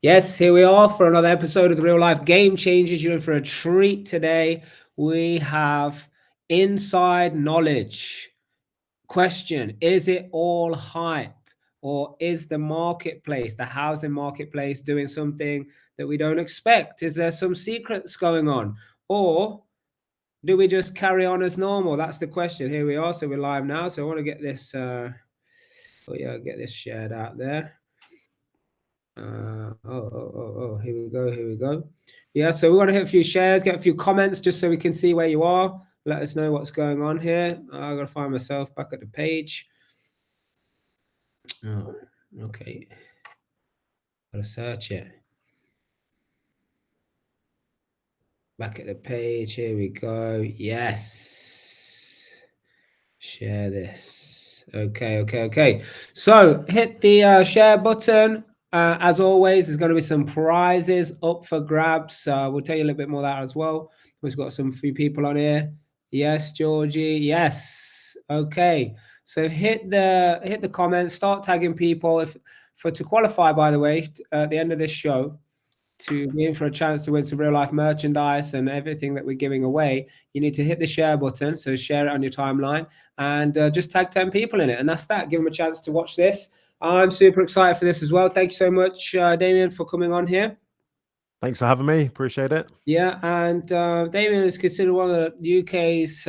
Yes, here we are for another episode of the Real Life Game Changers. You're in for a treat today. We have inside knowledge. Question: is it all hype, or is the marketplace, the housing marketplace, doing something that we don't expect? Is there some secrets going on, or do we just carry on as normal? That's the question. Here we are. So we're live now. So I want to get this. Get this shared out there. Here we go. Here we go. Yeah, so we want to hit a few shares, get a few comments just so we can see where you are. Let us know what's going on here. I gotta find myself back at the page. Oh, okay. Gotta search it. Back at the page. Here we go. Yes. Share this. Okay. So hit the share button. As always, there's going to be some prizes up for grabs. We'll tell you a little bit more of that as well. We've got some few people on here. Yes, Georgie. Yes. Okay. So hit the comments. Start tagging people. To qualify, by the way, at the end of this show, to be in for a chance to win some real life merchandise and everything that we're giving away, you need to hit the share button. So share it on your timeline and just tag 10 people in it. And that's that. Give them a chance to watch this. I'm super excited for this as well. Thank you so much, Damion, for coming on here. Thanks for having me. Appreciate it. Yeah, and Damion is considered one of the UK's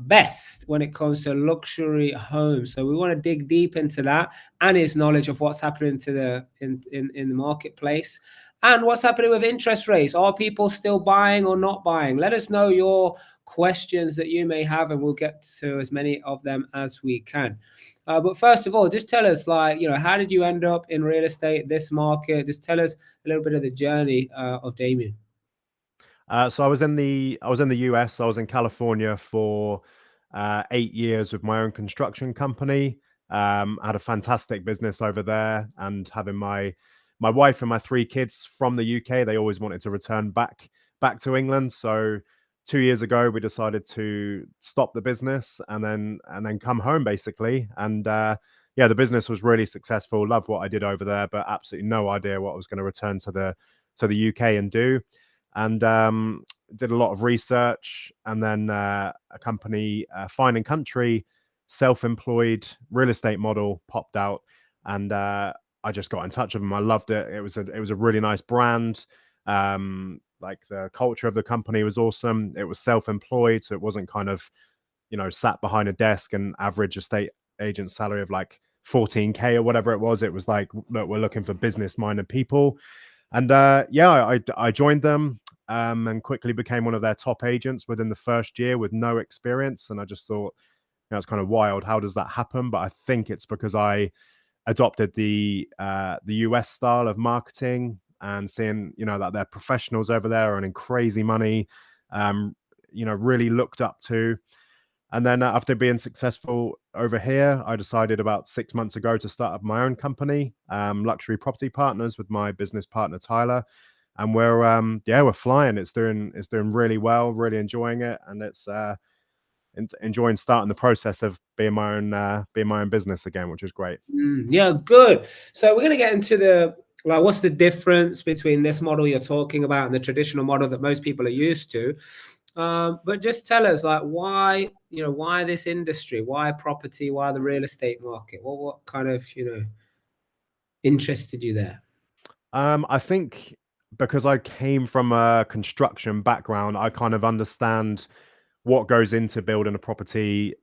best when it comes to luxury homes. So we want to dig deep into that and his knowledge of what's happening in the marketplace and what's happening with interest rates. Are people still buying or not buying? Let us know your questions that you may have, and we'll get to as many of them as we can. But first of all, just tell us, how did you end up in real estate, this market? Just tell us a little bit of the journey of Damion. So I was in the US. I was in California for 8 years with my own construction company. I had a fantastic business over there, and having my wife and my 3 kids from the UK, they always wanted to return back to England. So 2 years ago, we decided to stop the business and then come home basically. And yeah, the business was really successful. Loved what I did over there, but absolutely no idea what I was going to return to the UK and do. And did a lot of research, and then a company, Fine and Country, self-employed real estate model popped out, and I just got in touch with them. I loved it. It was a really nice brand. Like the culture of the company was awesome. It was self-employed, so it wasn't kind of, sat behind a desk and average estate agent salary of like 14K or whatever it was. It was like, look, we're looking for business-minded people. And yeah, I joined them and quickly became one of their top agents within the first year with no experience. And I just thought, it's kind of wild. How does that happen? But I think it's because I adopted the US style of marketing, and seeing, that their professionals over there are earning crazy money, really looked up to. And then after being successful over here, I decided about 6 months ago to start up my own company, Luxury Property Partners, with my business partner Tyler. And we're flying. It's doing really well. Really enjoying it, and it's enjoying starting the process of being my own business again, which is great. Yeah, good. So we're gonna get into what's the difference between this model you're talking about and the traditional model that most people are used to. But just tell us, why this industry, why property, why the real estate market? What kind of, interested you there? I think because I came from a construction background, I kind of understand what goes into building a property,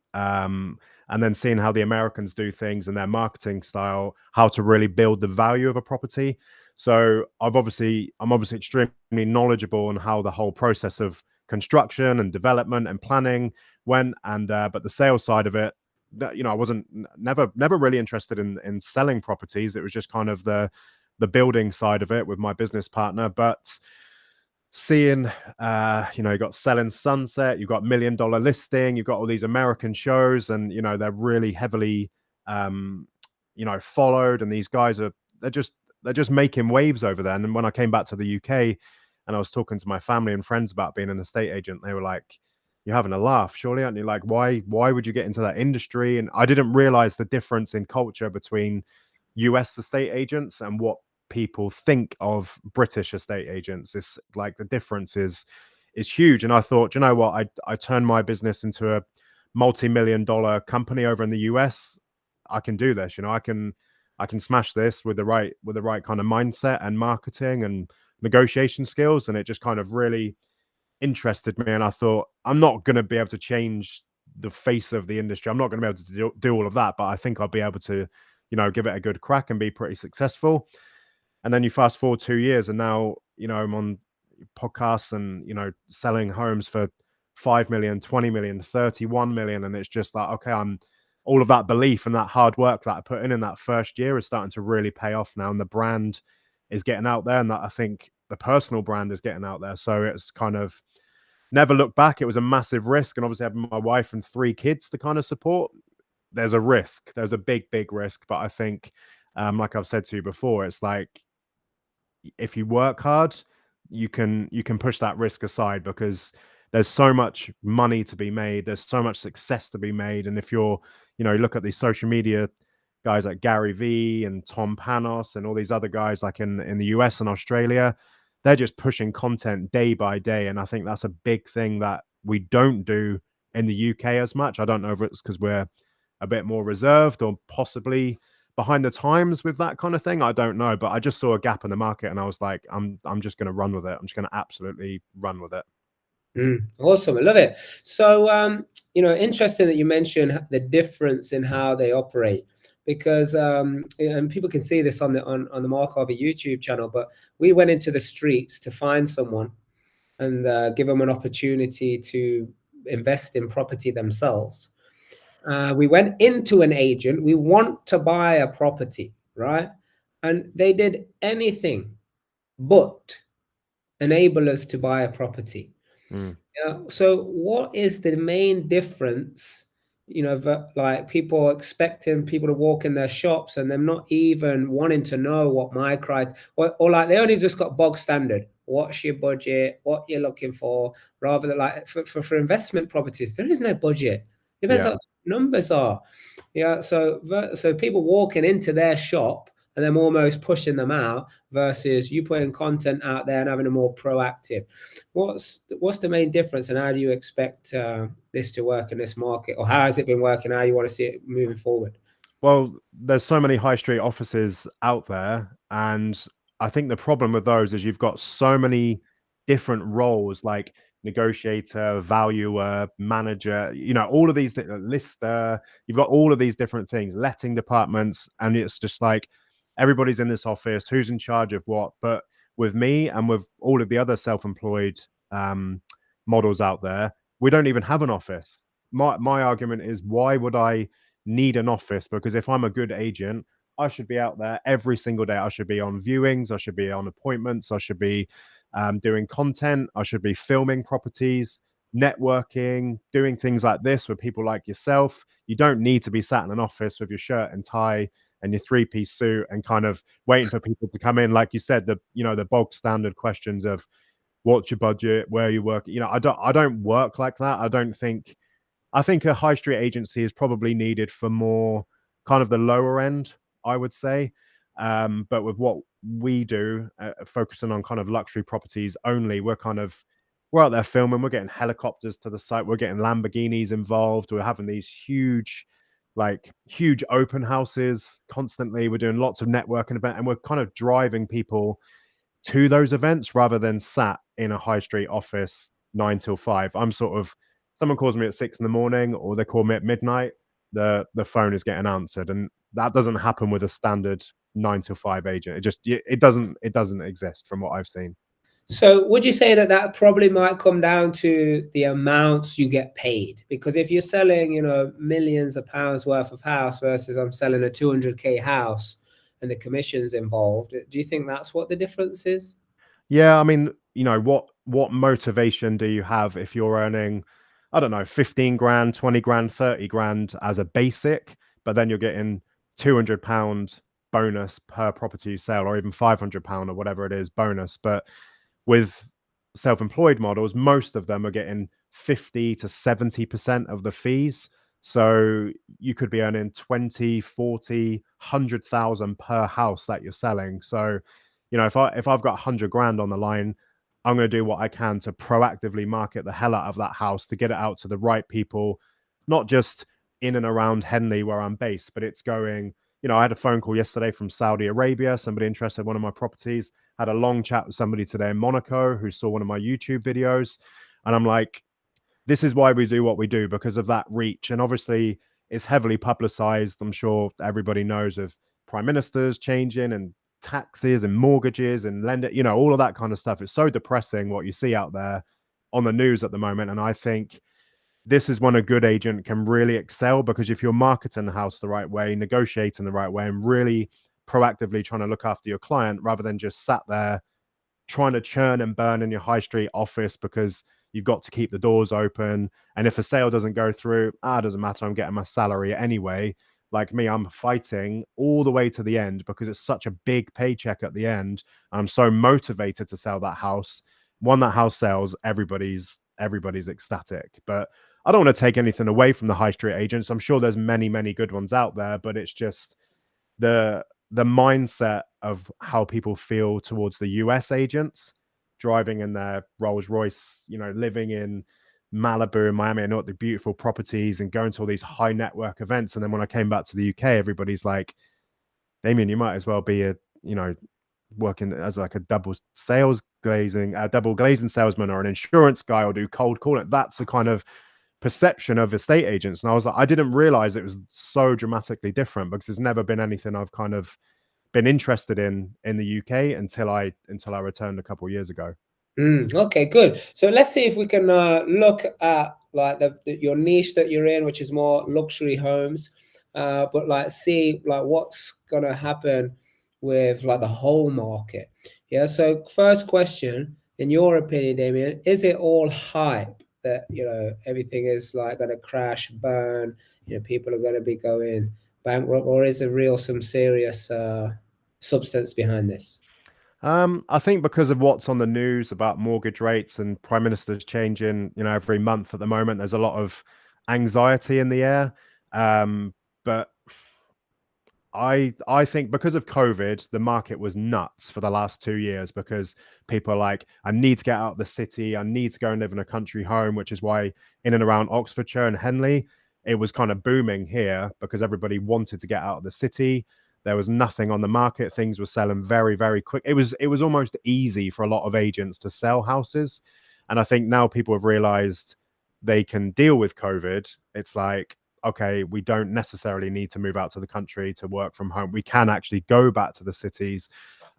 and then seeing how the Americans do things and their marketing style, how to really build the value of a property. So I'm obviously extremely knowledgeable on how the whole process of construction and development and planning went, and but the sales side of it, I wasn't never really interested in selling properties. It was just kind of the building side of it with my business partner. But seeing, you got Selling Sunset, you've got $1 Million Listing, you've got all these American shows, and they're really heavily followed, and these guys they're just making waves over there. And then when I came back to the UK and I was talking to my family and friends about being an estate agent, they were like, "You're having a laugh, surely, aren't you? Like, why would you get into that industry?" And I didn't realize the difference in culture between US estate agents and what people think of British estate agents. It's like the difference is huge. And I thought, you know what, I turned my business into a multi-million-dollar company over in the US. I can do this, I can smash this with the right kind of mindset and marketing and negotiation skills. And it just kind of really interested me. And I thought, I'm not going to be able to change the face of the industry. I'm not going to be able to do all of that, but I think I'll be able to, give it a good crack and be pretty successful. And then you fast forward 2 years, and now, I'm on podcasts and, selling homes for 5 million, 20 million, 31 million. And it's just like, okay, I'm all of that belief and that hard work that I put in that first year is starting to really pay off now. And the brand is getting out there, and that I think the personal brand is getting out there. So it's kind of never looked back. It was a massive risk. And obviously having my wife and 3 kids to kind of support, there's a risk. There's a big, big risk. But I think, like I've said to you before, it's like, if you work hard, you can push that risk aside, because there's so much money to be made. There's so much success to be made. And if you're, look at these social media guys like Gary Vee and Tom Panos and all these other guys like in the US and Australia, they're just pushing content day by day. And I think that's a big thing that we don't do in the UK as much. I don't know if it's because we're a bit more reserved or possibly behind the times with that kind of thing. I don't know, but I just saw a gap in the market and I was like, I'm just going to run with it. I'm just going to absolutely run with it. Awesome. I love it. So, interesting that you mentioned the difference in how they operate, because, and people can see this on the Mark Harvey YouTube channel, but we went into the streets to find someone and give them an opportunity to invest in property themselves. We went into an agent. We want to buy a property, right? And they did anything but enable us to buy a property. Yeah. So what is the main difference? Like people expecting people to walk in their shops and them not even wanting to know what my criteria, or like they only just got bog standard. What's your budget? What you're looking for? Rather than like for investment properties, there is no budget. Depends on what the numbers are. Yeah. So people walking into their shop and them almost pushing them out versus you putting content out there and having a more proactive. What's the main difference, and how do you expect this to work in this market, or how has it been working? How you want to see it moving forward? Well, there's so many high street offices out there, and I think the problem with those is you've got so many different roles like negotiator, valuer, manager, all of these lister. You've got all of these different things, letting departments, and it's just like everybody's in this office, who's in charge of what. But with me and with all of the other self-employed models out there, we don't even have an office. My argument is, why would I need an office? Because if I'm a good agent, I should be out there every single day. I should be on viewings, I should be on appointments, I should be doing content, I should be filming properties, networking, doing things like this with people like yourself. You don't need to be sat in an office with your shirt and tie and your 3-piece suit and kind of waiting for people to come in. Like you said, the bog standard questions of what's your budget, where you work. I don't work like that. I think a high street agency is probably needed for more kind of the lower end, I would say. But with what we do, focusing on kind of luxury properties only, we're out there filming, we're getting helicopters to the site, we're getting Lamborghinis involved, we're having these huge open houses constantly. We're doing lots of networking event, and we're kind of driving people to those events rather than sat in a high street office 9 till 5. I'm sort of, someone calls me at 6 in the morning or they call me at midnight, the phone is getting answered, and that doesn't happen with a standard 9 till 5 agent. It doesn't exist from what I've seen. So would you say that probably might come down to the amounts you get paid? Because if you're selling, millions of pounds worth of house versus I'm selling a 200K house and the commissions involved, do you think that's what the difference is? Yeah, I mean, what motivation do you have if you're earning, I don't know, 15 grand, 20 grand, 30 grand as a basic, but then you're getting £200 bonus per property you sell, or even £500 or whatever it is bonus. But with self-employed models, most of them are getting 50 to 70% of the fees. So you could be earning 20, 40, 100,000 per house that you're selling. So, if I've got 100 grand on the line, I'm going to do what I can to proactively market the hell out of that house to get it out to the right people, not just in and around Henley where I'm based, but it's going. I had a phone call yesterday from Saudi Arabia, somebody interested in one of my properties. Had a long chat with somebody today in Monaco who saw one of my YouTube videos. And I'm like, this is why we do what we do, because of that reach. And obviously, it's heavily publicized. I'm sure everybody knows of prime ministers changing and taxes and mortgages and all of that kind of stuff. It's so depressing what you see out there on the news at the moment. And I think this is when a good agent can really excel, because if you're marketing the house the right way, negotiating the right way, and really proactively trying to look after your client rather than just sat there trying to churn and burn in your high street office because you've got to keep the doors open. And if a sale doesn't go through, it doesn't matter. I'm getting my salary anyway. Like me, I'm fighting all the way to the end because it's such a big paycheck at the end. I'm so motivated to sell that house. When that house sells, everybody's ecstatic. But I don't want to take anything away from the high street agents. I'm sure there's many, many good ones out there, but it's just the mindset of how people feel towards the US agents driving in their Rolls Royce, living in Malibu and Miami and all the beautiful properties and going to all these high network events. And then when I came back to the UK, everybody's like, Damion, you might as well be working as like a double glazing salesman or an insurance guy or do cold calling. That's the kind of perception of estate agents. And I was like, I didn't realize it was so dramatically different, because there's never been anything I've kind of been interested in the UK until I returned a couple of years ago. Okay, good. So let's see if we can look at like your niche that you're in, which is more luxury homes, but like see like what's gonna happen with like the whole market. Yeah. So first question, in your opinion, Damion, is it all hype that everything is like gonna crash, burn? People are gonna be going bankrupt, or is there some serious substance behind this? I think because of what's on the news about mortgage rates and prime ministers changing, every month at the moment, there's a lot of anxiety in the air. But I think because of COVID, the market was nuts for the last 2 years, because people are like, I need to get out of the city. I need to go and live in a country home, which is why in and around Oxfordshire and Henley, it was kind of booming here because everybody wanted to get out of the city. There was nothing on the market. Things were selling very, very quick. It was almost easy for a lot of agents to sell houses. And I think now people have realized they can deal with COVID. It's like, okay, we don't necessarily need to move out to the country to work from home. We can actually go back to the cities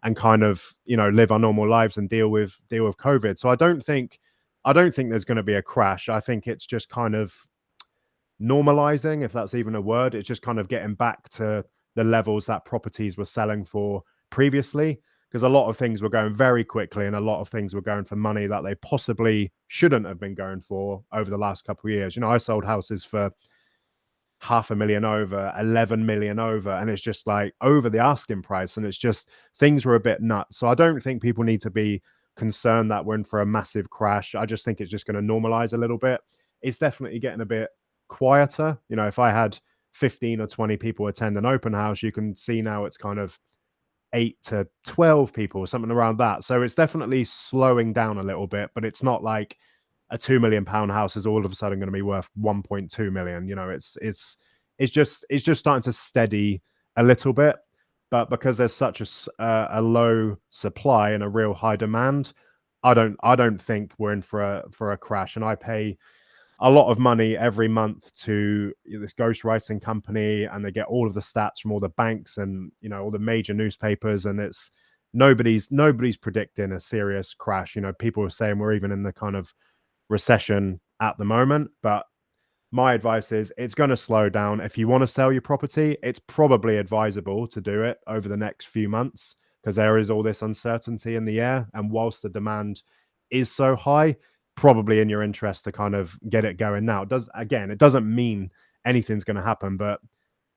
and kind of, live our normal lives and deal with COVID. So I don't think there's going to be a crash. I think it's just kind of normalizing, if that's even a word. It's just kind of getting back to the levels that properties were selling for previously, because a lot of things were going very quickly and a lot of things were going for money that they possibly shouldn't have been going for over the last couple of years. I sold houses for 500,000 over, 11 million over, and it's just like over the asking price, and it's just things were a bit nuts. So I don't think people need to be concerned that we're in for a massive crash. I just think it's just going to normalize a little bit. It's definitely getting a bit quieter. If I had 15 or 20 people attend an open house, you can see now it's kind of 8 to 12 people, something around that. So it's definitely slowing down a little bit, but it's not like a £2 million house is all of a sudden going to be worth 1.2 million. It's just starting to steady a little bit, but because there's such a low supply and a real high demand, I don't think we're in for a crash. And I pay a lot of money every month to this ghostwriting company, and they get all of the stats from all the banks and all the major newspapers, and it's nobody's predicting a serious crash. People are saying we're even in the kind of recession at the moment, but my advice is it's going to slow down. If you want to sell your property, it's probably advisable to do it over the next few months, because there is all this uncertainty in the air, and whilst the demand is so high, probably in your interest to kind of get it going now. It doesn't mean anything's going to happen, but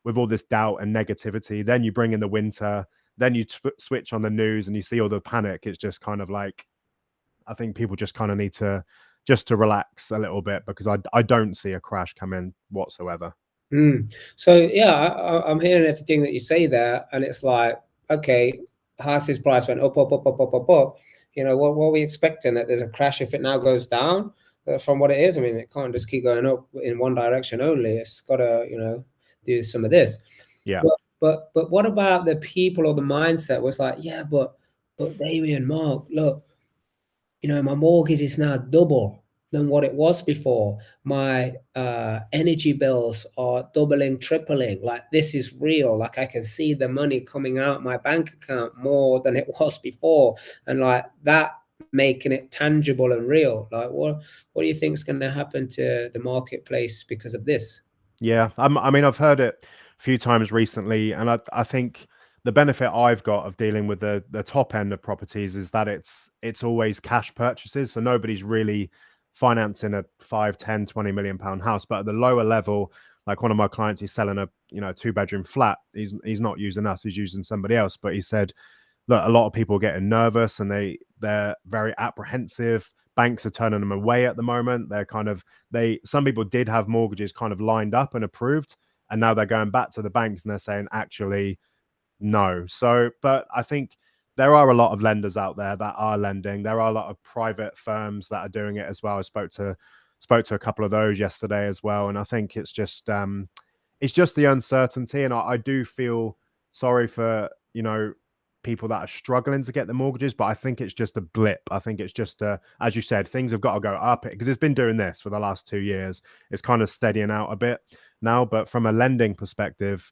with all this doubt and negativity, then you bring in the winter, then you switch on the news and you see all the panic. It's just kind of like, I think people just kind of need to just to relax a little bit, because I don't see a crash coming whatsoever. So yeah, I'm hearing everything that you say there, and it's like, okay, house's price went up, up, up, up, up, up, up. What are we expecting? That there's a crash if it now goes down from what it is? I mean, it can't just keep going up in one direction only. It's got to, do some of this. Yeah. But what about the people or the mindset was like, yeah, but Damion, Mark, look, my mortgage is now double than what it was before. My energy bills are doubling, tripling. Like, this is real. Like, I can see the money coming out my bank account more than it was before, and like that making it tangible and real. Like, what do you think is going to happen to the marketplace because of this? Yeah, I mean, I've heard it a few times recently, and I think the benefit I've got of dealing with the top end of properties is that it's always cash purchases, so nobody's really financing a 5, 10, 20 million pound house. But at the lower level, like one of my clients, he's selling a 2-bedroom flat. He's not using us, he's using somebody else. But he said, look, a lot of people are getting nervous and they're very apprehensive. Banks are turning them away at the moment. Some people did have mortgages kind of lined up and approved, and now they're going back to the banks and they're saying, actually, no. So, but I think there are a lot of lenders out there that are lending. There are a lot of private firms that are doing it as well. I spoke to a couple of those yesterday as well, and I think it's just the uncertainty. And I do feel sorry for people that are struggling to get the mortgages, but I think it's just a blip. I think it's just as you said, things have got to go up, because it's been doing this for the last 2 years. It's kind of steadying out a bit now. But from a lending perspective,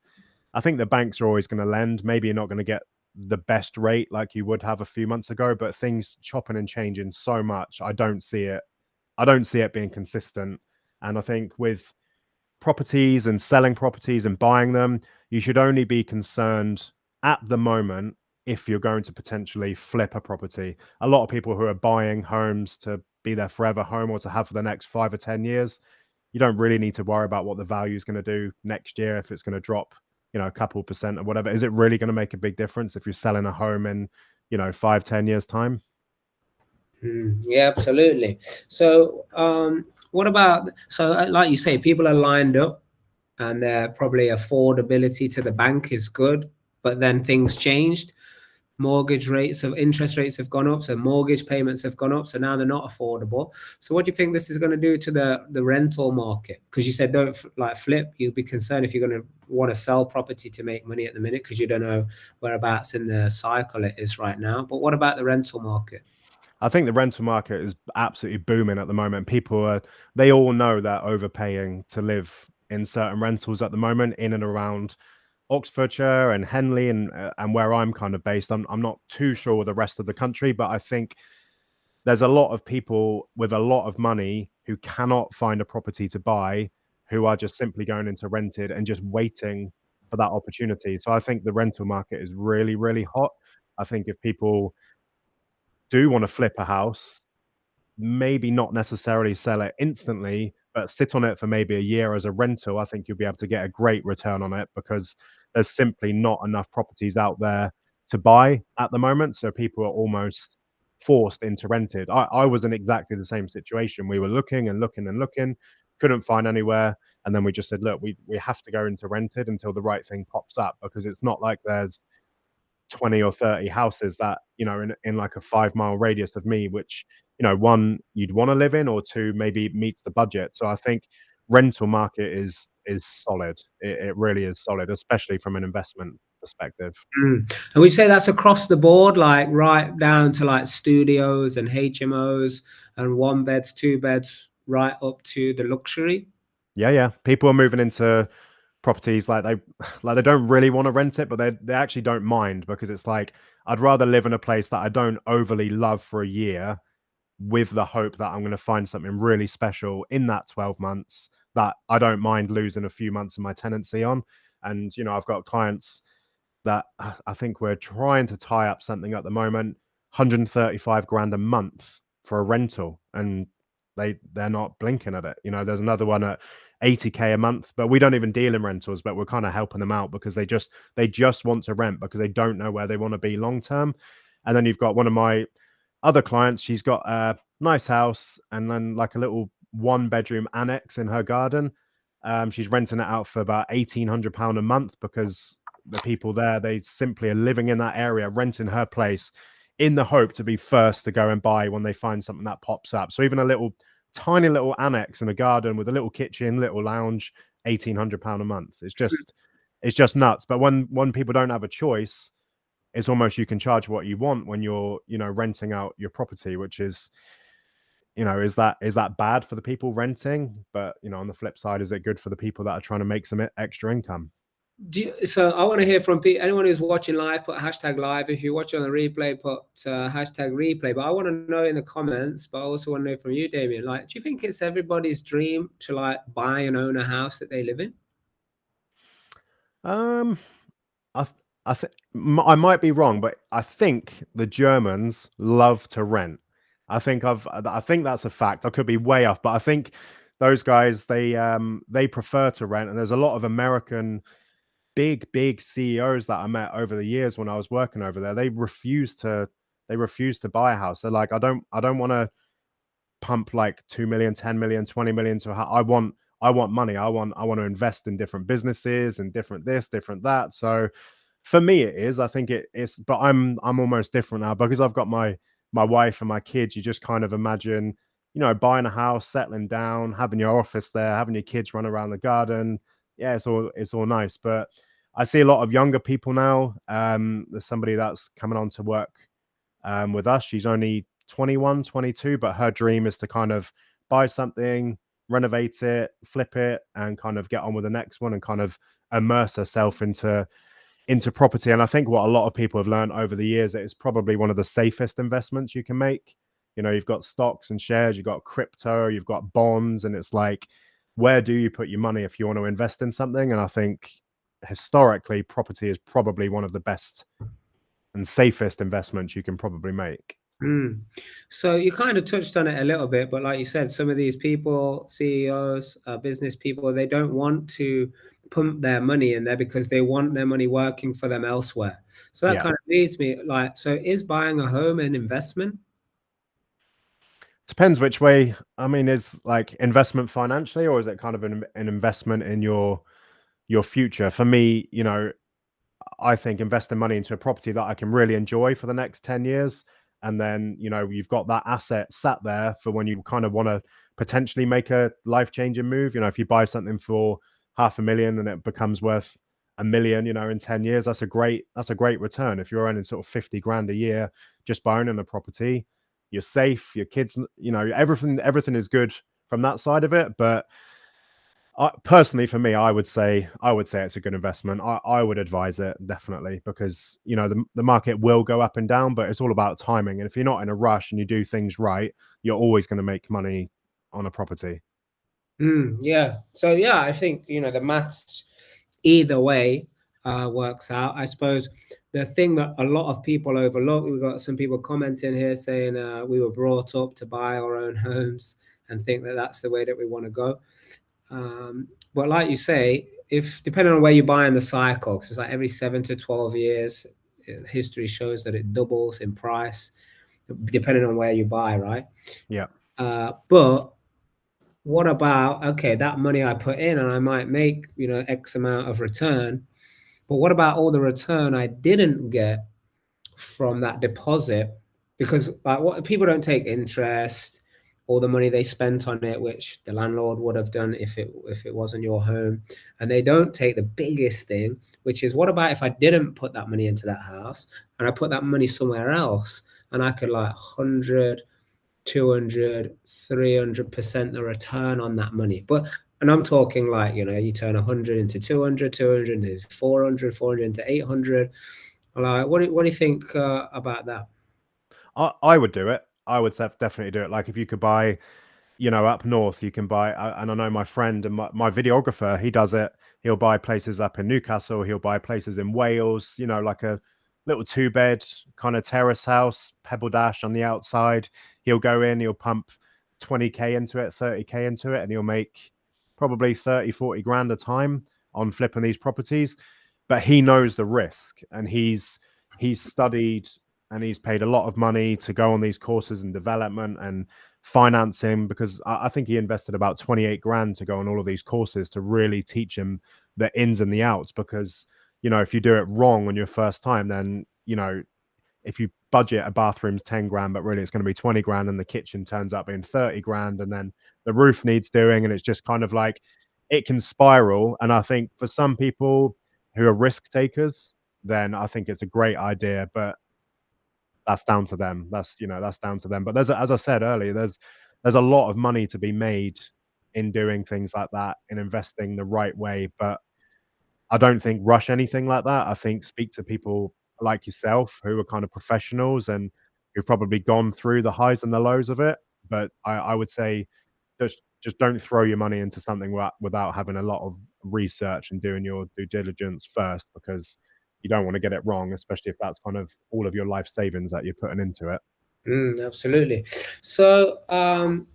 I think the banks are always going to lend. Maybe you're not going to get the best rate like you would have a few months ago, but things chopping and changing so much, I don't see it being consistent. And I think with properties and selling properties and buying them, you should only be concerned at the moment if you're going to potentially flip a property. A lot of people who are buying homes to be their forever home or to have for the next 5 or 10 years, you don't really need to worry about what the value is going to do next year, if it's going to drop a couple percent or whatever. Is it really going to make a big difference if you're selling a home in 5, 10 years time? Yeah, absolutely. So what about, like you say, people are lined up and probably affordability to the bank is good, but then things changed. Interest rates have gone up, so mortgage payments have gone up, so now they're not affordable. So what do you think this is going to do to the rental market? Because you said don't flip. You'd be concerned if you're going to want to sell property to make money at the minute, because you don't know whereabouts in the cycle it is right now. But what about the rental market? I think the rental market is absolutely booming at the moment. They all know they're overpaying to live in certain rentals at the moment, in and around Oxfordshire and Henley and where I'm kind of based. I'm not too sure with the rest of the country, but I think there's a lot of people with a lot of money who cannot find a property to buy, who are just simply going into rented and just waiting for that opportunity. So I think the rental market is really, really hot. I think if people do want to flip a house, maybe not necessarily sell it instantly, but sit on it for maybe a year as a rental, I think you'll be able to get a great return on it, because there's simply not enough properties out there to buy at the moment. So people are almost forced into rented. I was in exactly the same situation. We were looking and looking and looking, couldn't find anywhere. And then we just said, look, we have to go into rented until the right thing pops up, because it's not like there's 20 or 30 houses that in like a 5-mile radius of me, which one you'd want to live in, or two maybe meets the budget. So I think rental market is solid. It really is solid, especially from an investment perspective. And we say that's across the board, like right down to like studios and HMOs and 1 beds, 2 beds, right up to the luxury. Yeah, people are moving into properties like they don't really want to rent it, but they actually don't mind, because it's like, I'd rather live in a place that I don't overly love for a year, with the hope that I'm going to find something really special in that 12 months that I don't mind losing a few months of my tenancy on. And I've got clients that I think we're trying to tie up something at the moment, 135 grand a month for a rental, and they're not blinking at it. There's another one at 80k a month, but we don't even deal in rentals, but we're kind of helping them out, because they just want to rent, because they don't know where they want to be long term. And then you've got one of my other clients, she's got nice house, and then like a little 1-bedroom annex in her garden. She's renting it out for about £1,800 a month because the people there, they simply are living in that area, renting her place in the hope to be first to go and buy when they find something that pops up. So even a little tiny little annex in a garden with a little kitchen, little lounge, £1,800 a month. It's just nuts. But when people don't have a choice, it's almost you can charge what you want when you're, renting out your property, which is, is that bad for the people renting? But on the flip side, is it good for the people that are trying to make some extra income? So I want to hear from anyone who's watching live, put hashtag live. If you're watching on the replay, put hashtag replay. But I want to know in the comments, but I also want to know from you, Damion, like, do you think it's everybody's dream to like buy and own a house that they live in? Um, I I might be wrong, but I think the Germans love to rent. I think that's a fact. I could be way off, but I think those guys, they prefer to rent, and there's a lot of American big CEOs that I met over the years when I was working over there. They refuse to buy a house. They're like, I don't want to pump like 2 million, 10 million, 20 million to a house. I want money. I want to invest in different businesses and different this, different that. So for me it is. I think it's, but I'm almost different now because I've got my wife and my kids. You just kind of imagine, buying a house, settling down, having your office there, having your kids run around the garden. Yeah, it's all nice. But I see a lot of younger people now. There's somebody that's coming on to work with us. She's only 21, 22, but her dream is to kind of buy something, renovate it, flip it, and kind of get on with the next one and kind of immerse herself into property. And I think what a lot of people have learned over the years, it's probably one of the safest investments you can make. You've got stocks and shares, you've got crypto, you've got bonds, and it's like, where do you put your money if you want to invest in something? And I think historically, property is probably one of the best and safest investments you can probably make. So you kind of touched on it a little bit, but like you said, some of these people, CEOs, business people, they don't want to pump their money in there because they want their money working for them elsewhere. So that Yeah. kind of leads me like, so is buying a home an investment? Depends which way. I mean, is like investment financially, or is it kind of an investment in your future? For me, I think investing money into a property that I can really enjoy for the next 10 years. And then, you've got that asset sat there for when you kind of want to potentially make a life-changing move. If you buy something for 500,000 and it becomes worth 1 million, in 10 years, that's a great return. If you're earning sort of 50 grand a year just by owning a property, you're safe, your kids, everything is good from that side of it. But personally, for me, I would say it's a good investment. I would advise it definitely because the market will go up and down, but it's all about timing. And if you're not in a rush and you do things right, you're always going to make money on a property. Yeah. So yeah, I think the maths either way works out. I suppose the thing that a lot of people overlook, we've got some people commenting here saying we were brought up to buy our own homes and think that that's the way that we want to go. But like you say, if depending on where you buy in the cycle, because it's like every 7 to 12 years, history shows that it doubles in price, depending on where you buy, right? Yeah. But what about, okay, that money I put in and I might make, X amount of return, but what about all the return I didn't get from that deposit? Because like what people don't take interest or the money they spent on it, which the landlord would have done if it wasn't your home, and they don't take the biggest thing, which is what about if I didn't put that money into that house and I put that money somewhere else and I could like 100, 200, 300% the return on that money. And I'm talking like, you turn 100 into 200, 200 into 400, 400 into 800. Like, what do you think about that? I would do it. I would definitely do it. Like if you could buy, up north, you can buy, and I know my friend and my videographer, he does it. He'll buy places up in Newcastle. He'll buy places in Wales, like a little 2-bed kind of terrace house, pebble dash on the outside. He'll go in, he'll pump 20K into it, 30K into it, and he'll make probably 30, 40 grand a time on flipping these properties. But he knows the risk, and he's studied and he's paid a lot of money to go on these courses and development and financing, because I think he invested about 28 grand to go on all of these courses to really teach him the ins and the outs. Because, you know, if you do it wrong on your first time, then, you know, if you budget a bathroom's 10 grand, but really it's going to be 20 grand, and the kitchen turns up being 30 grand, and then the roof needs doing, and it's just kind of like it can spiral. And I think for some people who are risk takers, then I think it's a great idea, but that's down to them. That's, you know, that's down to them. But as I said earlier, there's a lot of money to be made in doing things like that, in investing the right way. But I don't think rush anything like that. I think speak to people like yourself who are kind of professionals and who've probably gone through the highs and the lows of it. But I would say just don't throw your money into something without having a lot of research and doing your due diligence first, because you don't want to get it wrong, especially if that's kind of all of your life savings that you're putting into it. Absolutely. So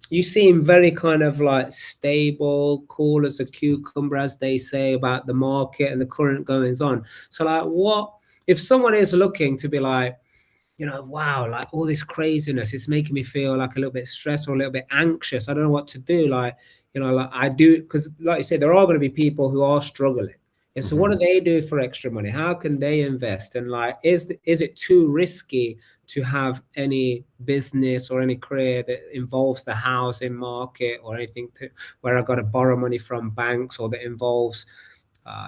you seem very kind of like stable, cool as a cucumber, as they say, about the market and the current goings on. So like, what if someone is looking to be like, you know, wow, like all this craziness, it's making me feel like a little bit stressed or a little bit anxious. I don't know what to do. Like, you know, like I do, because like you said, there are going to be people who are struggling. And so what do they do for extra money? How can they invest? And like, is it too risky to have any business or any career that involves the housing market or anything where I got to borrow money from banks, or that involves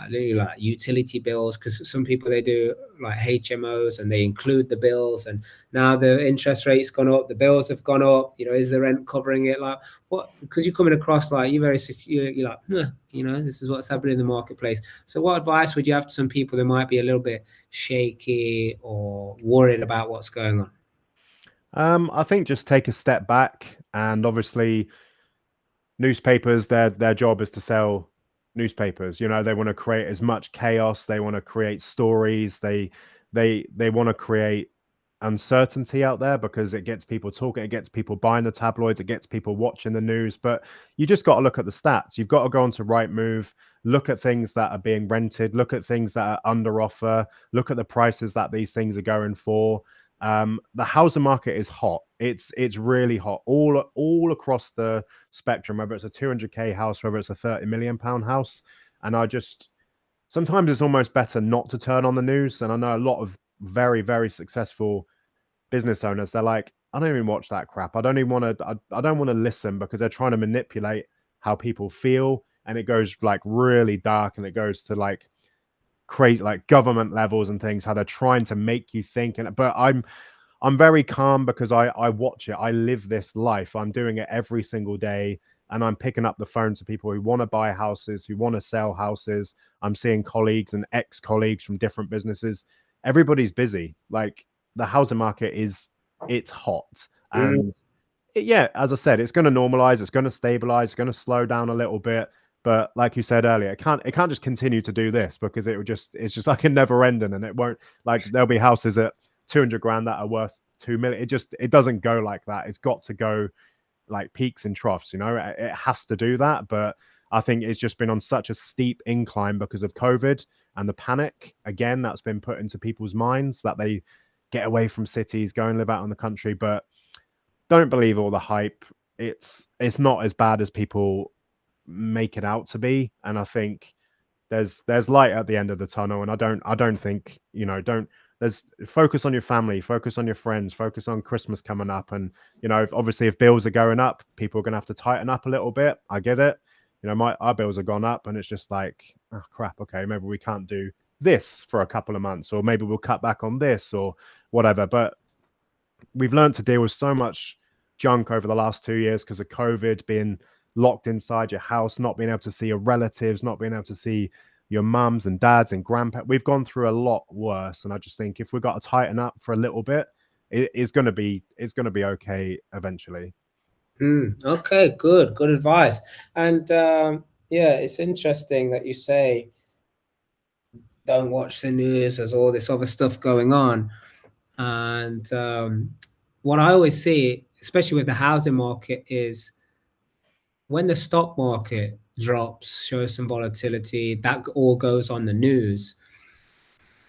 literally like utility bills? Because some people, they do like HMOs and they include the bills, and now the interest rate's gone up, the bills have gone up, you know, is the rent covering it? Like, what, because you're coming across like you're very secure, you're like, you know, this is what's happening in the marketplace. So what advice would you have to some people that might be a little bit shaky or worried about what's going on? I think just take a step back, and obviously newspapers, their job is to sell newspapers. You know, they want to create as much chaos, they want to create stories, they want to create uncertainty out there, because it gets people talking, it gets people buying the tabloids, it gets people watching the news. But you just got to look at the stats. You've got to go onto Rightmove, look at things that are being rented, look at things that are under offer, look at the prices that these things are going for. The housing market is hot. It's really hot all across the spectrum, whether it's a 200k house, whether it's a 30 million pound house. And I just, sometimes it's almost better not to turn on the news. And I know a lot of very, very successful business owners, they're like, I don't even watch that crap. I don't even want to, I don't want to listen, because they're trying to manipulate how people feel. And it goes like really dark, and it goes to like create like government levels and things, how they're trying to make you think. And but I'm very calm, because I watch it. I live this life. I'm doing it every single day, and I'm picking up the phone to people who want to buy houses, who want to sell houses. I'm seeing colleagues and ex-colleagues from different businesses. Everybody's busy. Like, the housing market it's hot. And yeah, as I said, it's going to normalize, it's going to stabilize, it's going to slow down a little bit. But like you said earlier, it can't just continue to do this, because it's just like a never ending, and it won't, like, there'll be houses at 200 grand that are worth 2 million. It doesn't go like that. It's got to go like peaks and troughs, you know, it has to do that. But I think it's just been on such a steep incline because of COVID and the panic again that's been put into people's minds, that they get away from cities, go and live out in the country. But don't believe all the hype. It's not as bad as people make it out to be. And I think there's light at the end of the tunnel. And I don't think, you know, don't there's focus on your family, focus on your friends, focus on Christmas coming up. And, you know, obviously if bills are going up, people are going to have to tighten up a little bit. I get it. You know, our bills have gone up, and it's just like, oh crap, okay, maybe we can't do this for a couple of months, or maybe we'll cut back on this or whatever. But we've learned to deal with so much junk over the last 2 years because of COVID, being locked inside your house, not being able to see your relatives, not being able to see your mums and dads and grandparents. We've gone through a lot worse. And I just think if we've got to tighten up for a little bit, it's going to be okay eventually. Okay, good advice. And yeah, it's interesting that you say don't watch the news, there's all this other stuff going on. And what I always see, especially with the housing market, is when the stock market drops, shows some volatility, that all goes on the news.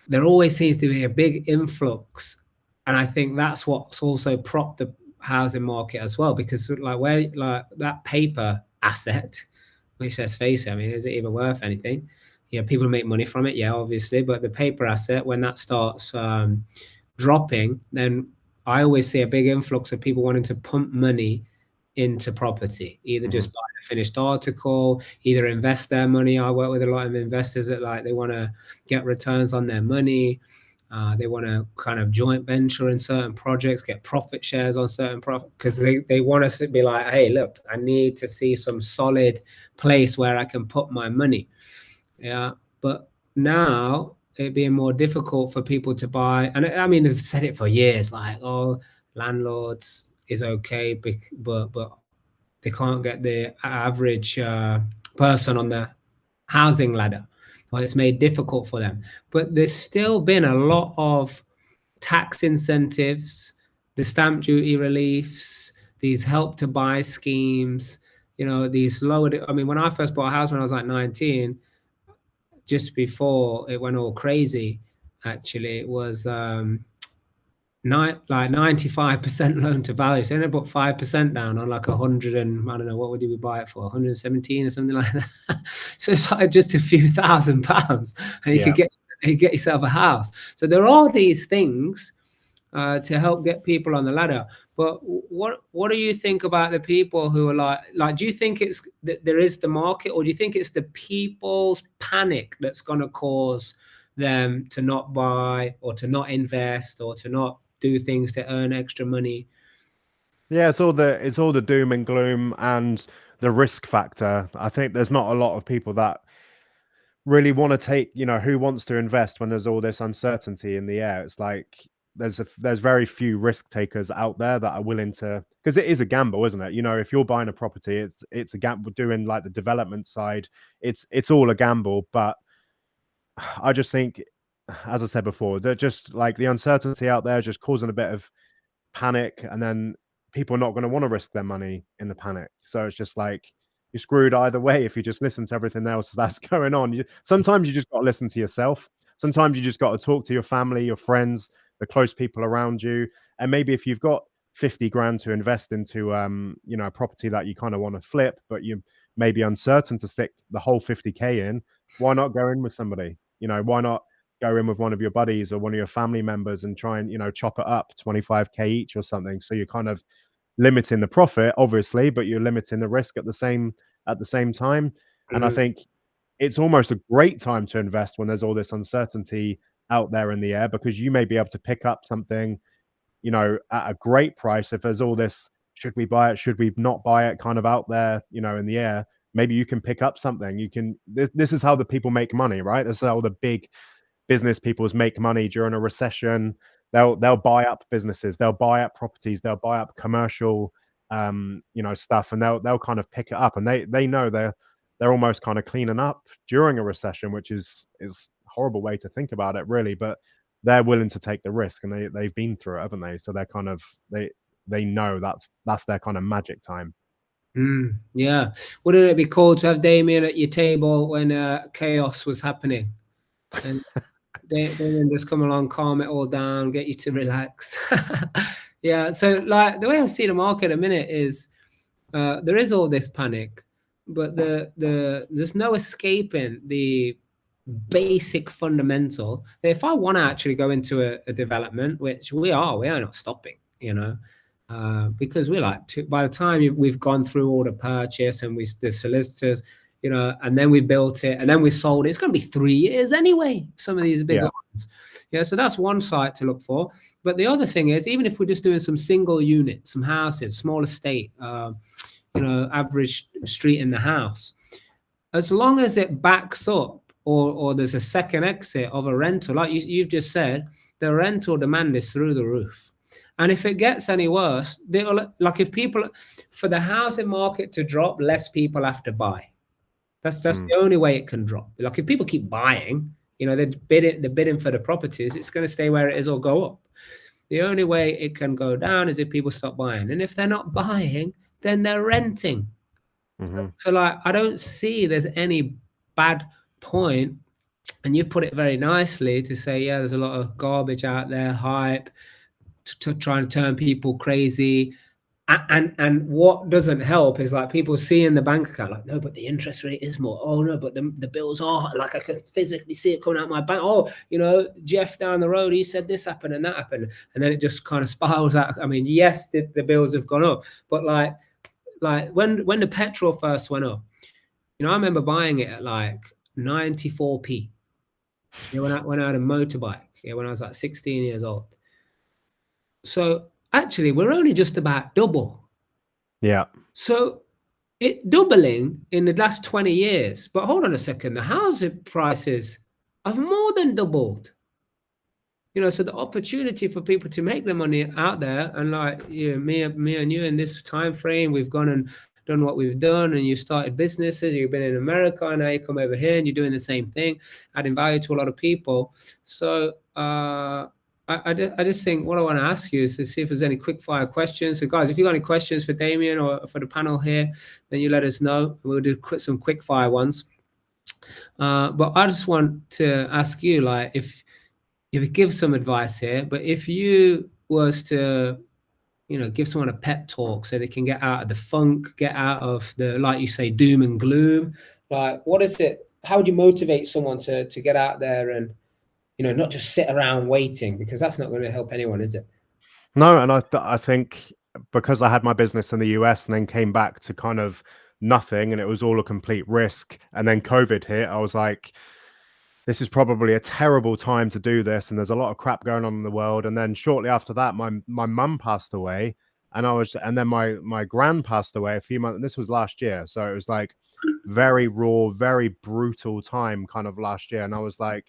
There always seems to be a big influx And I think that's what's also propped the housing market as well, because like that paper asset, which, let's face it, I mean, is it even worth anything? People make money from it, yeah, obviously, but the paper asset, when that starts dropping, then I always see a big influx of people wanting to pump money into property, either just buy a finished article, either invest their money. I work with a lot of investors that they want to get returns on their money. They want to kind of joint venture in certain projects, get profit shares on certain profit, because they want us to be like, hey, look, I need to see some solid place where I can put my money. Yeah. But now it being more difficult for people to buy, and I mean, they've said it for years, like, oh, landlords is okay, but they can't get the average person on the housing ladder. Well, it's made difficult for them. But there's still been a lot of tax incentives, the stamp duty reliefs, these help to buy schemes, these lowered. I mean, when I first bought a house when I was like 19, just before it went all crazy, actually, it was like 95% loan to value. So I put 5% down on like 100, and I don't know, what would you buy it for? 117 or something like that. So it's like just a few £1,000 and you could get yourself a house. So there are these things to help get people on the ladder. But what do you think about the people who are like, do you think it's that there is the market, or do you think it's the people's panic that's going to cause them to not buy or to not invest or to not do things to earn extra money? Yeah, it's all the doom and gloom and the risk factor. I think there's not a lot of people that really want to take, who wants to invest when there's all this uncertainty in the air. It's like there's very few risk takers out there that are willing to, because it is a gamble, isn't it? If you're buying a property, it's a gamble. Doing like the development side, it's all a gamble. But I just think, as I said before, that just like the uncertainty out there just causing a bit of panic, and then people are not going to want to risk their money in the panic. So it's just like you're screwed either way if you just listen to everything else that's going on. Sometimes you just got to listen to yourself. Sometimes you just got to talk to your family, your friends, the close people around you. And maybe if you've got 50 grand to invest into a property that you kind of want to flip, but you may be uncertain to stick the whole 50K in, why not go in with somebody? Why not go in with one of your buddies or one of your family members and try and chop it up 25K each or something? So you're kind of limiting the profit, obviously, but you're limiting the risk at the same time. And I think it's almost a great time to invest when there's all this uncertainty out there in the air, because you may be able to pick up something at a great price. If there's all this should we buy it, should we not buy it kind of out there in the air, maybe you can pick up something. This is how the people make money, right? This is how the big business peoples make money during a recession. They'll buy up businesses, they'll buy up properties, they'll buy up commercial stuff, and they'll kind of pick it up, and they know they're almost kind of cleaning up during a recession, which is a horrible way to think about it, really. But they're willing to take the risk, and they've been through it, haven't they? So they're kind of they know that's their kind of magic time. Yeah. Wouldn't it be cool to have Damion at your table when chaos was happening? And they just come along, calm it all down, get you to relax. Yeah. So like the way I see the market at a minute is there is all this panic, but there's no escaping the basic fundamental. If I want to actually go into a development, which we are not stopping, because we're like, by the time we've gone through all the purchase and the solicitors, and then we built it and then we sold it, it's going to be 3 years anyway, some of these bigger ones. Yeah, so that's one site to look for. But the other thing is, even if we're just doing some single unit, some houses, small estate, average street in the house, as long as it backs up or there's a second exit of a rental, like you've just said, the rental demand is through the roof. And if it gets any worse, if people, for the housing market to drop, less people have to buy. That's the only way it can drop. Like if people keep buying, they're bidding for the properties, it's going to stay where it is or go up. The only way it can go down is if people stop buying. And if they're not buying, then they're renting. So like, I don't see there's any bad point. And you've put it very nicely to say, yeah, there's a lot of garbage out there, hype, to try and turn people crazy. And what doesn't help is like people see in the bank account, like, no, but the interest rate is more. Oh no, but the bills are like, I can physically see it coming out my bank. Oh, you know, Jeff down the road, he said this happened and that happened, and then it just kind of spirals out. I mean, yes, the bills have gone up, but like when the petrol first went up, you know, I remember buying it at like 94p. Yeah, when I had a motorbike, yeah, when I was like 16 years old. So actually, we're only just about double. Yeah. So it doubling in the last 20 years. But hold on a second, the housing prices have more than doubled. You know, so the opportunity for people to make their money out there, and like, you know, me and you in this time frame, we've gone and done what we've done, and you started businesses, you've been in America, and now you come over here and you're doing the same thing, adding value to a lot of people. So I just think what I want to ask you is to see if there's any quick fire questions. So guys, if you've got any questions for Damion or for the panel here, then you let us know. We'll do some quick fire ones. But I just want to ask you, like, if you give some advice here, but if you was to, you know, give someone a pep talk so they can get out of the funk, get out of the, like you say, doom and gloom, like, what is it? How would you motivate someone to get out there and, you know, not just sit around waiting, because that's not going to help anyone, is it? No, and I think because I had my business in the US and then came back to kind of nothing, and it was all a complete risk, and then COVID hit, I was like, this is probably a terrible time to do this, and there's a lot of crap going on in the world. And then shortly after that, my mum passed away, and then my gran passed away a few months, and this was last year, so it was like very raw, very brutal time kind of last year. And I was like,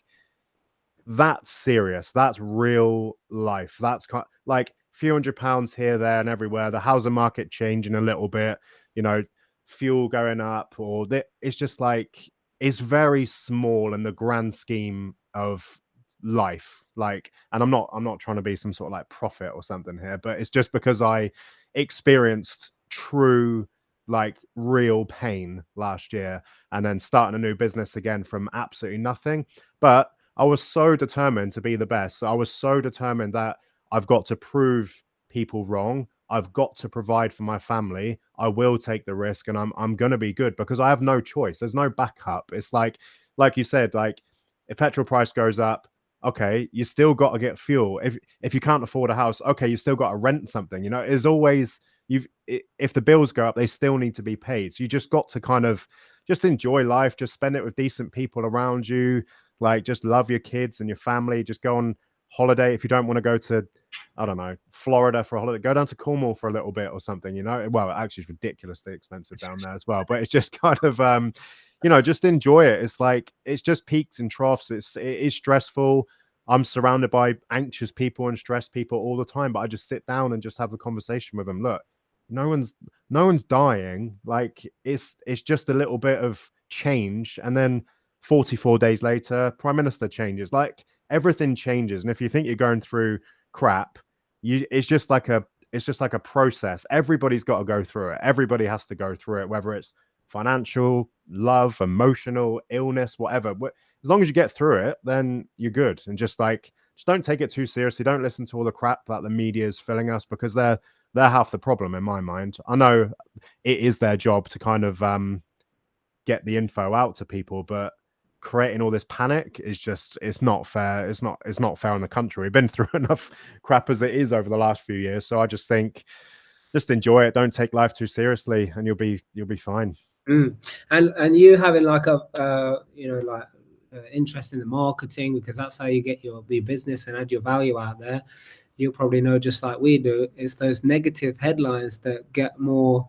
that's serious, that's real life, that's like a few £100 here, there, and everywhere, the housing market changing a little bit, you know, fuel going up, or it's just like, it's very small in the grand scheme of life. Like, and I'm not trying to be some sort of like prophet or something here, but it's just because I experienced true, like, real pain last year, and then starting a new business again from absolutely nothing. But I was so determined to be the best. I was so determined that I've got to prove people wrong. I've got to provide for my family. I will take the risk, and I'm going to be good because I have no choice. There's no backup. It's like you said, like, if petrol price goes up, okay, you still got to get fuel. If you can't afford a house, okay, you still got to rent something. You know, it's always, if the bills go up, they still need to be paid. So you just got to kind of just enjoy life, just spend it with decent people around you. Like, just love your kids and your family. Just go on holiday. If you don't want to go to, I don't know, Florida for a holiday, go down to Cornwall for a little bit or something, you know. Well, actually, it's ridiculously expensive down there as well. But it's just kind of, you know, just enjoy it. It's like, it's just peaks and troughs. It is stressful. I'm surrounded by anxious people and stressed people all the time, but I just sit down and just have a conversation with them. Look, no one's dying. Like, it's just a little bit of change, and then 44 days later, prime minister changes. Like, everything changes. And if you think you're going through crap, it's just like a process. Everybody's got to go through it. Everybody has to go through it, whether it's financial, love, emotional, illness, whatever. As long as you get through it, then you're good. And just don't take it too seriously. Don't listen to all the crap that the media is filling us, because they're half the problem in my mind. I know it is their job to kind of get the info out to people, but creating all this panic is just, it's not fair. It's not fair on the country. We've been through enough crap as it is over the last few years. So I just think, just enjoy it. Don't take life too seriously, and you'll be fine. And you having like a you know, like interest in the marketing, because that's how you get your business and add your value out there. You'll probably know, just like we do, it's those negative headlines that get more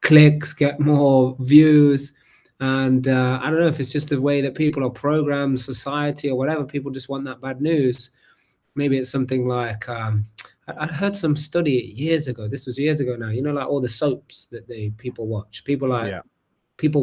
clicks, get more views. And I don't know if it's just the way that people are programmed, society or whatever. People just want that bad news. Maybe it's something like, I heard some study years ago. This was years ago now. You know, like all the soaps that people watch. People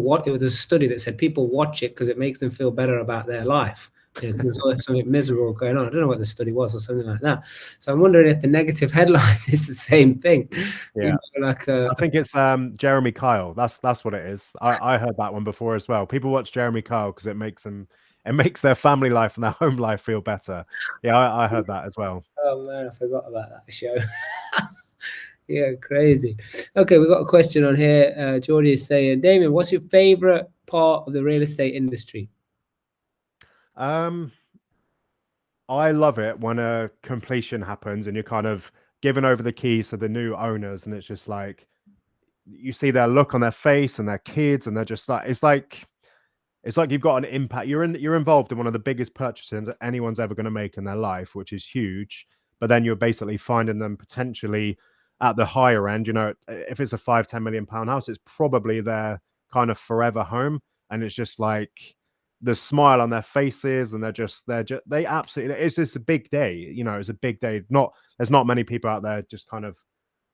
watch. It was a study that said people watch it because it makes them feel better about their life. You know, there's something miserable going on. I don't know what the study was or something like that. So I'm wondering if the negative headlines is the same thing. Yeah, you know, like I think it's Jeremy Kyle. That's what it is. I heard that one before as well. People watch Jeremy Kyle because it makes them it makes their family life and their home life feel better. Yeah, I heard that as well. Oh man, I forgot about that show. Yeah, crazy. Okay, we've got a question on here. Geordie is saying, Damion, what's your favorite part of the real estate industry? I love it when a completion happens and you're kind of giving over the keys to the new owners, and it's just like you see their look on their face and their kids, and they're just like it's like you've got an impact. You're involved in one of the biggest purchases anyone's ever going to make in their life, which is huge. But then you're basically finding them potentially at the higher end. You know, if it's a 5-10 million pound house, it's probably their kind of forever home, and it's just like the smile on their faces, and they absolutely. It's just a big day. You know, it's a big day. There's not many people out there just kind of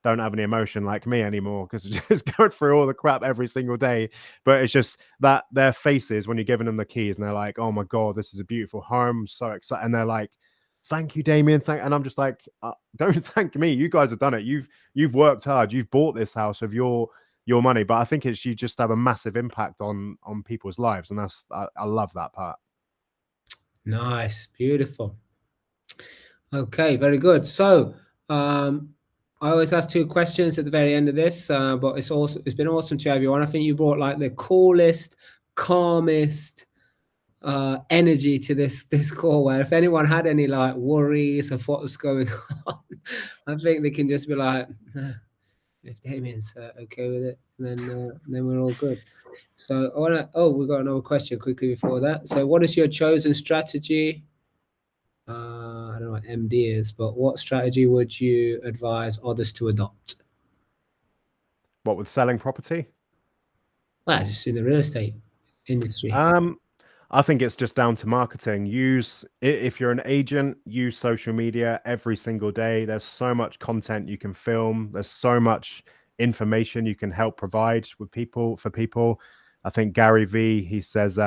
don't have any emotion like me anymore because just going through all the crap every single day. But it's just that their faces when you're giving them the keys and they're like, "Oh my god, this is a beautiful home, I'm so excited," and they're like, "Thank you, Damion." And I'm just like, "Don't thank me. You guys have done it. You've worked hard. You've bought this house with your money." But I think it's you just have a massive impact on people's lives, and I love that part. Nice, beautiful. Okay, very good. So, I always ask two questions at the very end of this, but it's been awesome to have you on. I think you brought like the coolest, calmest energy to this call. Where if anyone had any like worries of what was going on, I think they can just be like, if Damien's okay with it, then we're all good. So I want to. Oh, we've got another question quickly before that. So, what is your chosen strategy? I don't know what MD is, but what strategy would you advise others to adopt? What with selling property? Well, just in the real estate industry. I think it's just down to marketing. If you're an agent, use social media every single day. There's so much content you can film. There's so much information you can help provide with people for people. I think Gary V, he says,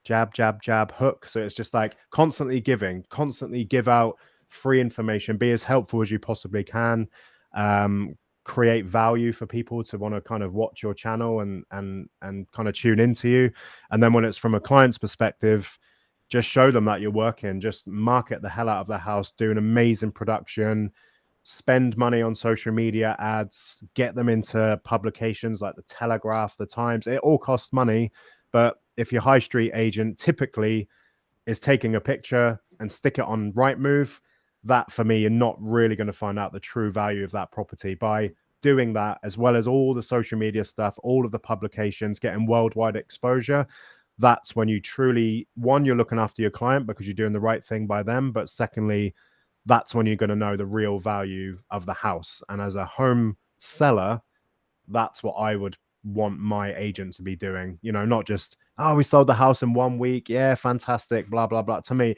jab, jab, jab, hook. So it's just like constantly give out free information, be as helpful as you possibly can. Create value for people to want to kind of watch your channel and kind of tune into you. And then when it's from a client's perspective, just show them that you're working, just market the hell out of their house, do an amazing production, spend money on social media ads, get them into publications like the Telegraph, the Times. It all costs money, but if your high street agent typically is taking a picture and stick it on Rightmove, that for me, you're not really going to find out the true value of that property by doing that, as well as all the social media stuff, all of the publications, getting worldwide exposure. That's when you truly, one, you're looking after your client because you're doing the right thing by them. But secondly, that's when you're going to know the real value of the house. And as a home seller, that's what I would want my agent to be doing. You know, not just, oh, we sold the house in 1 week. Yeah, fantastic, blah, blah, blah. To me,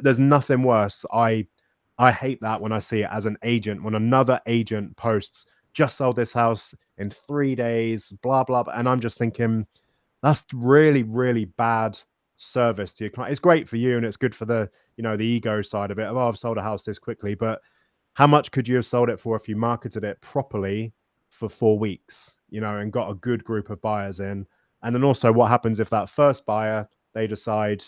there's nothing worse. I hate that when I see it as an agent, when another agent posts, just sold this house in 3 days, blah, blah, blah. And I'm just thinking, that's really, really bad service to your client. It's great for you and it's good for the, you know, the ego side of it. Oh, I've sold a house this quickly, but how much could you have sold it for if you marketed it properly for 4 weeks, you know, and got a good group of buyers in? And then also what happens if that first buyer, they decide,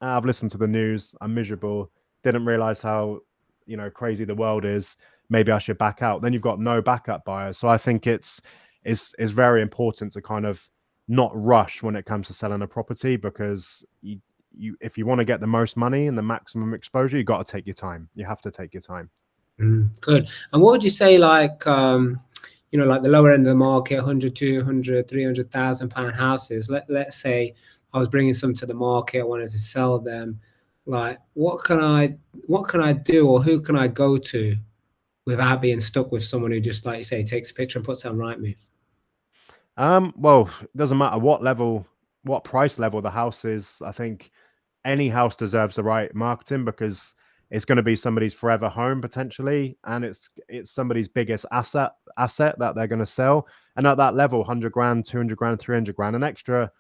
I've listened to the news, I'm miserable, didn't realize how, you know, crazy the world is, maybe I should back out. Then you've got no backup buyers. So I think it's very important to kind of not rush when it comes to selling a property, because you if you want to get the most money and the maximum exposure, you got to take your time. You have to take your time. Good. And what would you say, like, you know, like the lower end of the market, 100, 200, 300,000 pound houses? Let's say I was bringing some to the market, I wanted to sell them. Like, what can I do, or who can I go to without being stuck with someone who just, like you say, takes a picture and puts it on Rightmove? Well, it doesn't matter what price level the house is. I think any house deserves the right marketing because it's going to be somebody's forever home potentially, and it's somebody's biggest asset that they're going to sell. And at that level, 100 grand, 200 grand, 300 grand, an extra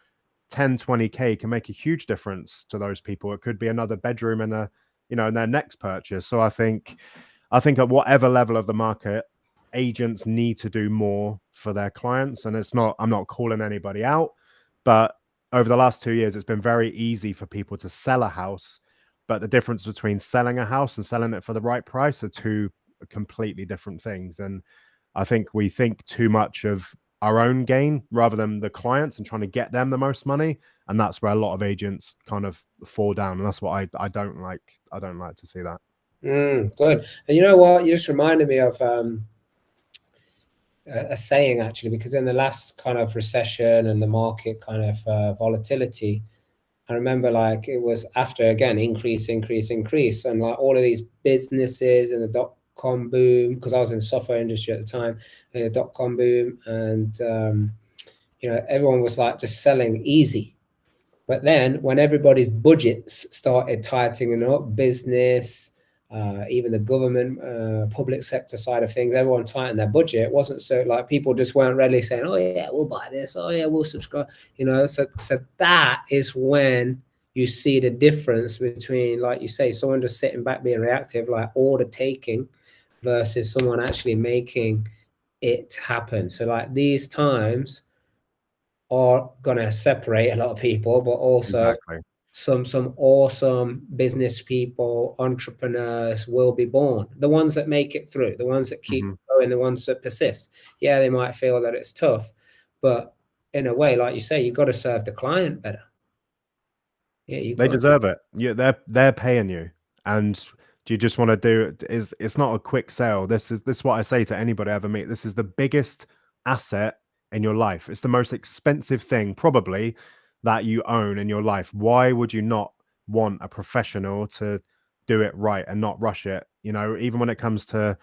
10, 20K can make a huge difference to those people. It could be another bedroom in a, you know, in their next purchase. So I think at whatever level of the market, agents need to do more for their clients. And I'm not calling anybody out, but over the last 2 years, it's been very easy for people to sell a house, but the difference between selling a house and selling it for the right price are two completely different things. And I think we think too much of our own gain rather than the clients and trying to get them the most money. And that's where a lot of agents kind of fall down. And that's what I don't like. I don't like to see that. Good. And you know what? You just reminded me of a saying, actually, because in the last kind of recession and the market kind of volatility, I remember like it was after, again, increase, and like all of these businesses and the dot-com boom, because I was in the software industry at the time, and the dot-com boom, and everyone was like just selling easy. But then when everybody's budgets started tightening up, business, even the government, public sector side of things, everyone tightened their budget. It wasn't so like people just weren't readily saying, oh yeah, we'll buy this. Oh yeah, we'll subscribe. So that is when you see the difference between, like you say, someone just sitting back being reactive, like order taking, versus someone actually making it happen. So like these times are gonna separate a lot of people, but also Exactly. some awesome business people, entrepreneurs will be born. The ones that make it through, the ones that keep going, the ones that persist. Yeah, they might feel that it's tough, but in a way, like you say, you got to serve the client better. Yeah, you They got. deserve it. Yeah, they're paying you, and do you just want to do it? It's not a quick sale. This is what I say to anybody I ever meet. This is the biggest asset in your life. It's the most expensive thing probably that you own in your life. Why would you not want a professional to do it right and not rush it? Even when it comes to,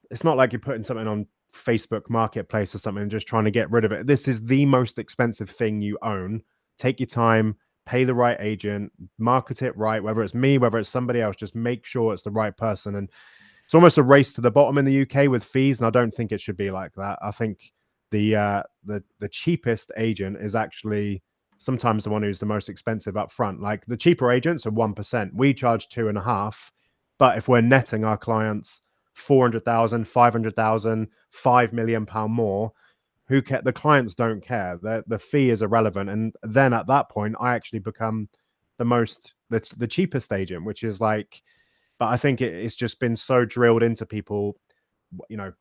it's not like you're putting something on Facebook Marketplace or something and just trying to get rid of it. This is the most expensive thing you own. Take your time, pay the right agent, market it right, whether it's me, whether it's somebody else, just make sure it's the right person. And it's almost a race to the bottom in the UK with fees, and I don't think it should be like that. I think the cheapest agent is actually sometimes the one who's the most expensive up front. Like the cheaper agents are 1%. We charge 2.5%. But if we're netting our clients 400,000, 500,000, £5 million more, the clients don't care. The fee is irrelevant. And then at that point, I actually become the cheapest agent, which is like, but I think it's just been so drilled into people,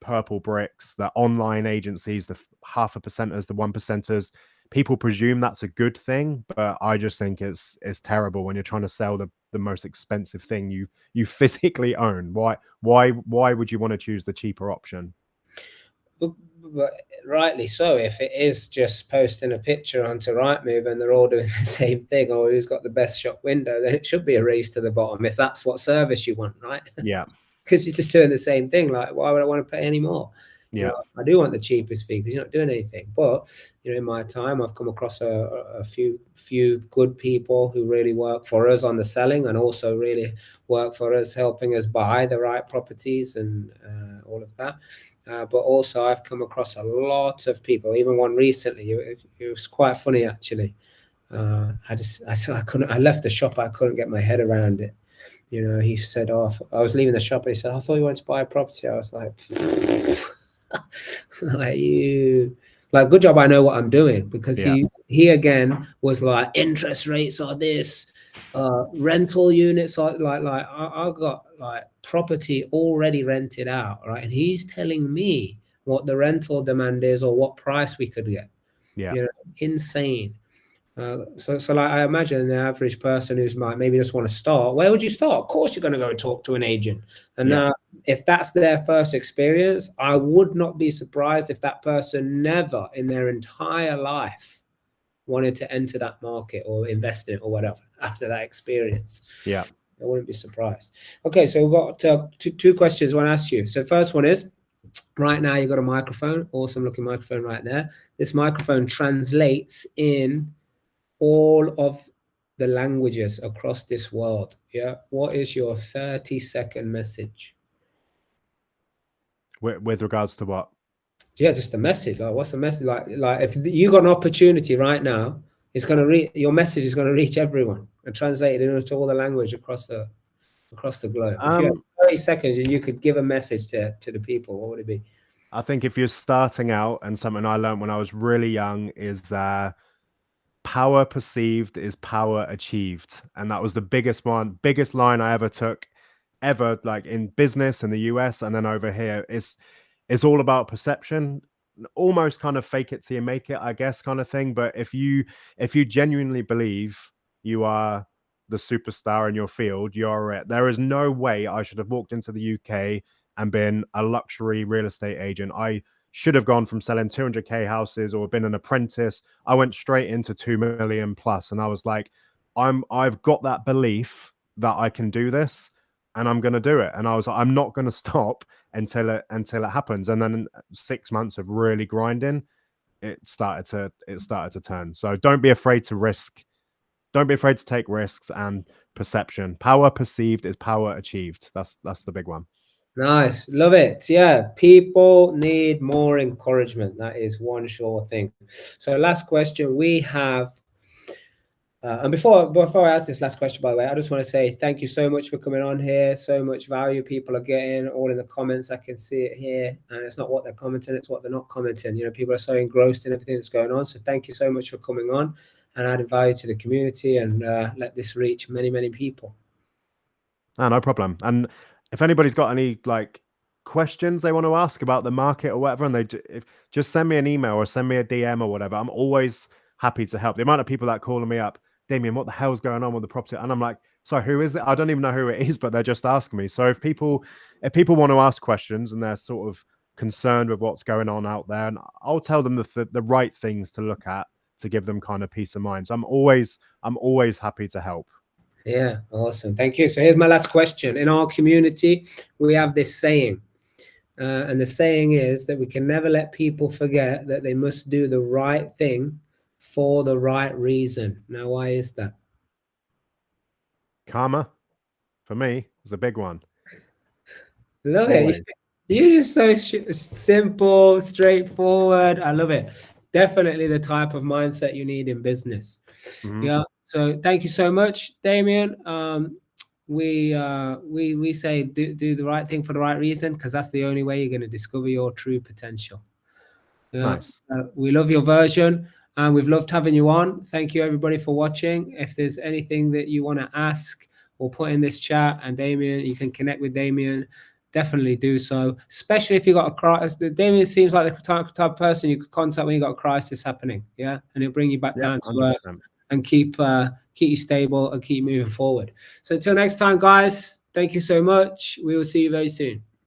purple bricks, the online agencies, the 0.5%ers, the 1%ers. People presume that's a good thing, but I just think it's terrible when you're trying to sell the most expensive thing you physically own. Why would you want to choose the cheaper option? But rightly so. If it is just posting a picture onto Rightmove and they're all doing the same thing, or who's got the best shop window, then it should be a race to the bottom if that's what service you want, right? Yeah. Because you're just doing the same thing. Like, why would I want to pay any more? Yeah. I do want the cheapest fee because you're not doing anything. But in my time, I've come across a few good people who really work for us on the selling, and also really work for us helping us buy the right properties and all of that. But also, I've come across a lot of people. Even one recently, it was quite funny actually. I left the shop. I couldn't get my head around it. He said, "Oh, I was leaving the shop." And he said, "I thought you wanted to buy a property." I was like, like, good job I know what I'm doing, because he again was like, interest rates are this, rental units are like I got like property already rented out, right? And he's telling me what the rental demand is or what price we could get. Insane. So like, I imagine the average person who's might maybe just want to start, where would you start? Of course you're going to go talk to an agent. And if that's their first experience, I would not be surprised if that person never in their entire life wanted to enter that market or invest in it or whatever after that experience. Yeah. I wouldn't be surprised. Okay, so we've got two questions I want to ask you. So first one is, right now you've got a microphone, awesome looking microphone right there. This microphone translates in all of the languages across this world. Yeah. What is your 30-second message? With regards to what? Yeah, just a message. Like, what's the message? Like if you got an opportunity right now, it's going to reach, your message is going to reach everyone and translate it into all the language across the globe. If you have 30 seconds and you could give a message to the people, what would it be? I think if you're starting out, and something I learned when I was really young is power perceived is power achieved. And that was the biggest line I ever took, ever, like in business in the US and then over here. It's all about perception, almost kind of fake it till you make it, I guess, kind of thing. But if you genuinely believe you are the superstar in your field, you're it. There is no way I should have walked into the UK and been a luxury real estate agent. I should have gone from selling 200K houses or been an apprentice. I went straight into 2 million plus. And I was like, I've got that belief that I can do this and I'm going to do it. And I was like, I'm not going to stop until it happens. And then 6 months of really grinding, it started to turn. So don't be afraid to risk. Don't be afraid to take risks, and perception. Power perceived is power achieved. That's the big one. Nice. Love it. Yeah. People need more encouragement. That is one sure thing. So last question we have, and before I ask this last question, by the way, I just want to say thank you so much for coming on here. So much value people are getting, all in the comments. I can see it here. And it's not what they're commenting, it's what they're not commenting. You know, people are so engrossed in everything that's going on. So thank you so much for coming on and adding value to the community, and let this reach many, many people. Oh, no problem. And if anybody's got any like questions they want to ask about the market or whatever, and just send me an email or send me a DM or whatever. I'm always happy to help. The amount of people that are calling me up, Damion, what the hell's going on with the property? And I'm like, sorry, who is it? I don't even know who it is, but they're just asking me. So if people want to ask questions and they're sort of concerned with what's going on out there, and I'll tell them the right things to look at to give them kind of peace of mind. So I'm always happy to help. Yeah, awesome. Thank you. So here's my last question. In our community, we have this saying, and the saying is that we can never let people forget that they must do the right thing for the right reason. Now, why is that? Karma, for me, is a big one. Love it. You're just so simple, straightforward. I love it. Definitely the type of mindset you need in business. Mm-hmm. Yeah. So thank you so much, Damion. We say do the right thing for the right reason, because that's the only way you're going to discover your true potential. Yeah. Nice. We love your version, and we've loved having you on. Thank you everybody for watching. If there's anything that you want to ask or put in this chat, and Damion, you can connect with Damion, definitely do so, especially if you got a crisis. Damion seems like the type of person you could contact when you got a crisis happening. Yeah. And he'll bring you back down to earth and keep you stable and keep moving forward. So until next time, guys, thank you so much. We will see you very soon.